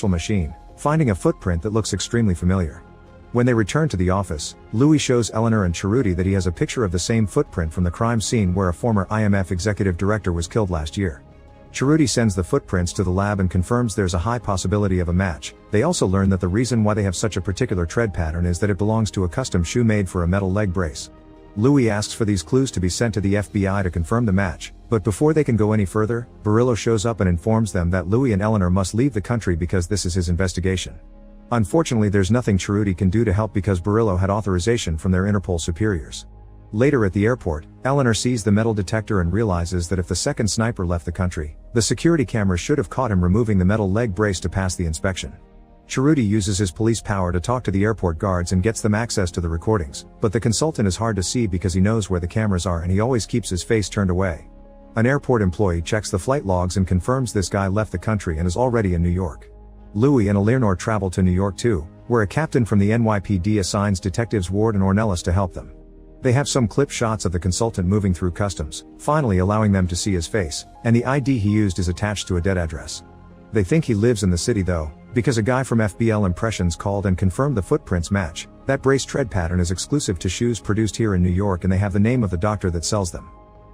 machine, finding a footprint that looks extremely familiar. When they return to the office, Louis shows Eleanor and Cerruti that he has a picture of the same footprint from the crime scene where a former IMF executive director was killed last year. Cerruti sends the footprints to the lab and confirms there's a high possibility of a match. They also learn that the reason why they have such a particular tread pattern is that it belongs to a custom shoe made for a metal leg brace. Louis asks for these clues to be sent to the FBI to confirm the match, but before they can go any further, Barillo shows up and informs them that Louis and Eleanor must leave the country because this is his investigation. Unfortunately, there's nothing Cerruti can do to help because Barillo had authorization from their Interpol superiors. Later at the airport, Eleanor sees the metal detector and realizes that if the second sniper left the country, the security cameras should have caught him removing the metal leg brace to pass the inspection. Cerruti uses his police power to talk to the airport guards and gets them access to the recordings, but the consultant is hard to see because he knows where the cameras are and he always keeps his face turned away. An airport employee checks the flight logs and confirms this guy left the country and is already in New York. Louis and Eleanor travel to New York too, where a captain from the NYPD assigns detectives Ward and Ornelas to help them. They have some clip shots of the consultant moving through customs, finally allowing them to see his face, and the ID he used is attached to a dead address. They think he lives in the city though, because a guy from FBL Impressions called and confirmed the footprints match. That brace tread pattern is exclusive to shoes produced here in New York and they have the name of the doctor that sells them.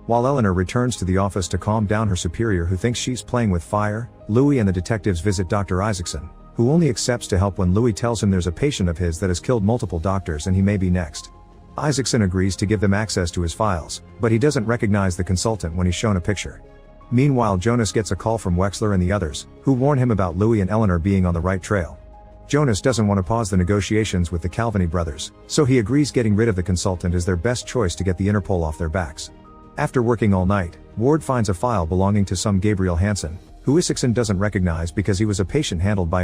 While Eleanor returns to the office to calm down her superior who thinks she's playing with fire, Louis and the detectives visit Dr. Isaacson, who only accepts to help when Louis tells him there's a patient of his that has killed multiple doctors and he may be next. Isaacson agrees to give them access to his files, but he doesn't recognize the consultant when he's shown a picture. Meanwhile, Jonas gets a call from Wexler and the others, who warn him about Louis and Eleanor being on the right trail. Jonas doesn't want to pause the negotiations with the Calvini brothers, so he agrees getting rid of the consultant is their best choice to get the Interpol off their backs. After working all night, Ward finds a file belonging to some Gabriel Hansen, who Isaacson doesn't recognize because he was a patient handled by